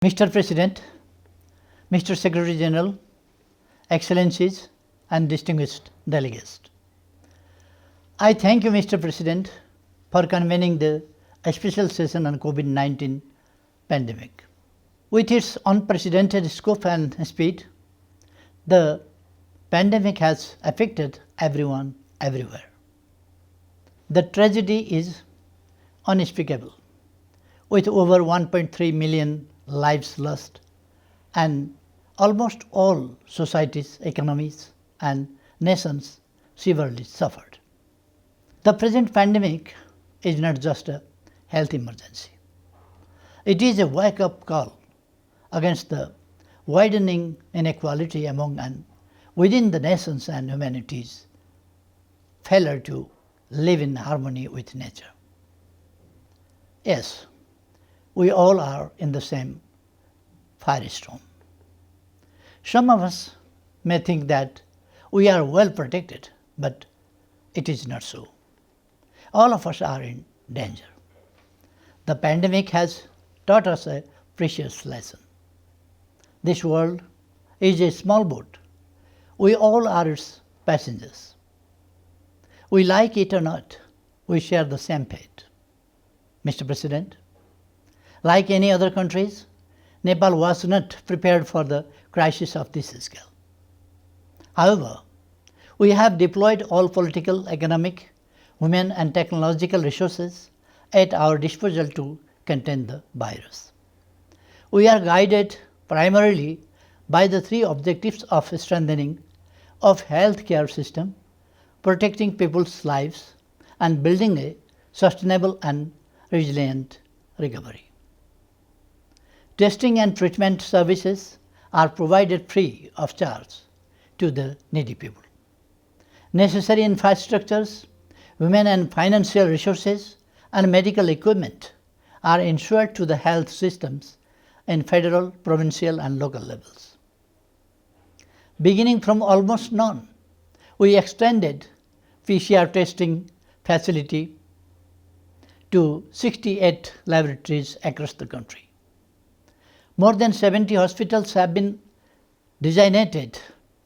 Mr. President, Mr. Secretary General, Excellencies and distinguished delegates. I thank you, Mr. President, for convening the special session on COVID-19 pandemic. With its unprecedented scope and speed, the pandemic has affected everyone, everywhere. The tragedy is unspeakable, with over 1.3 million lives lost and almost all societies, economies and nations severely suffered. The present pandemic is not just a health emergency. It is a wake-up call against the widening inequality among and within the nations and humanity's failure to live in harmony with nature. Yes, we all are in the same firestorm. Some of us may think that we are well protected, but it is not so. All of us are in danger. The pandemic has taught us a precious lesson. This world is a small boat. We all are its passengers. We like it or not, we share the same fate. Mr. President, like any other countries, Nepal was not prepared for the crisis of this scale. However, we have deployed all political, economic, human and technological resources at our disposal to contain the virus. We are guided primarily by the three objectives of strengthening of healthcare system, protecting people's lives and building a sustainable and resilient recovery. Testing and treatment services are provided free of charge to the needy people. Necessary infrastructures, human and financial resources, and medical equipment are ensured to the health systems in federal, provincial, and local levels. Beginning from almost none, we extended PCR testing facility to 68 laboratories across the country. More than 70 hospitals have been designated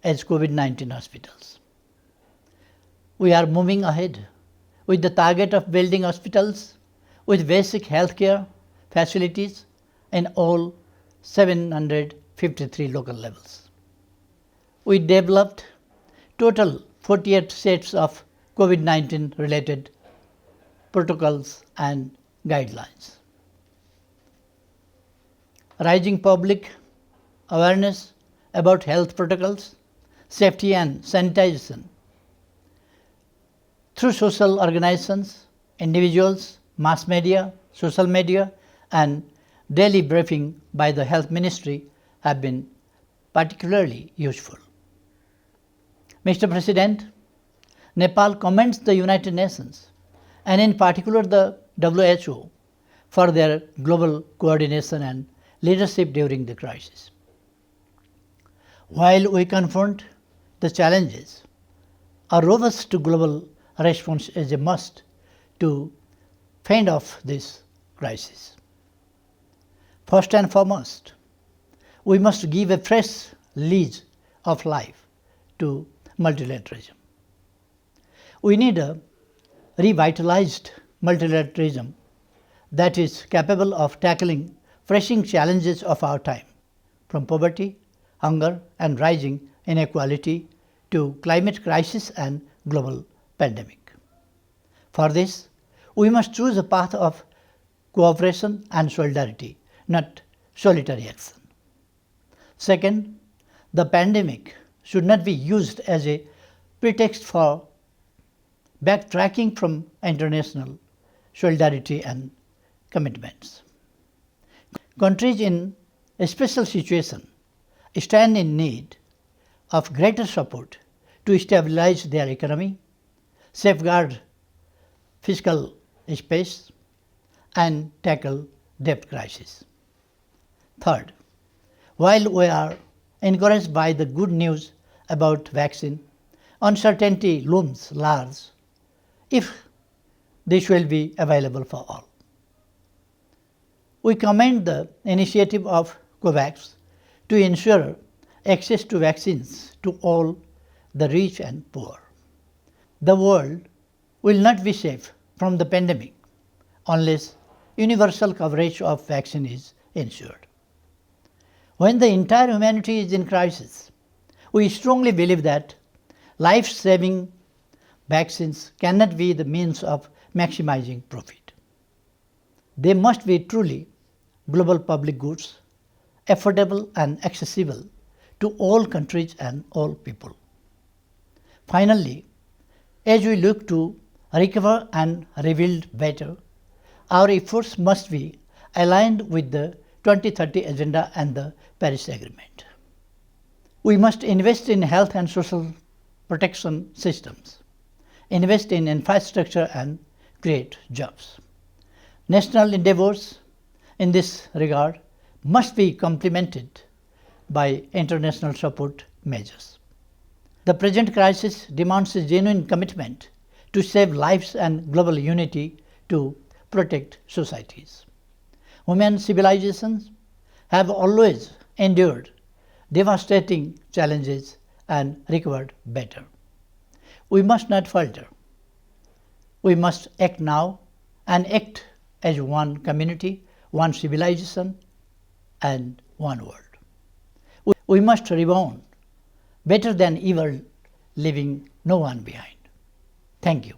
as COVID-19 hospitals. We are moving ahead with the target of building hospitals with basic healthcare facilities in all 753 local levels. We developed total 48 sets of COVID-19 related protocols and guidelines. Rising public awareness about health protocols, safety and sanitation through social organizations, individuals, mass media, social media, and daily briefing by the Health Ministry have been particularly useful. Mr. President, Nepal commends the United Nations and in particular the WHO for their global coordination and leadership during the crisis. While we confront the challenges, a robust global response is a must to fend off this crisis. First and foremost, we must give a fresh lease of life to multilateralism. We need a revitalized multilateralism that is capable of tackling pressing challenges of our time, from poverty, hunger and rising inequality to climate crisis and global pandemic. For this, we must choose a path of cooperation and solidarity, not solitary action. Second, the pandemic should not be used as a pretext for backtracking from international solidarity and commitments. Countries in a special situation stand in need of greater support to stabilize their economy, safeguard fiscal space, and tackle debt crisis. Third, while we are encouraged by the good news about vaccine, uncertainty looms large if this will be available for all. We commend the initiative of COVAX to ensure access to vaccines to all the rich and poor. The world will not be safe from the pandemic unless universal coverage of vaccine is ensured. When the entire humanity is in crisis, we strongly believe that life-saving vaccines cannot be the means of maximizing profit. They must be truly global public goods, affordable and accessible to all countries and all people. Finally, as we look to recover and rebuild better, our efforts must be aligned with the 2030 Agenda and the Paris Agreement. We must invest in health and social protection systems, invest in infrastructure and create jobs. National endeavours in this regard must be complemented by international support measures. The present crisis demands a genuine commitment to save lives and global unity to protect societies. Human civilizations have always endured devastating challenges and recovered better. We must not falter. We must act now and act as one community, one civilization, and one world. We must rebound better than ever, leaving no one behind. Thank you.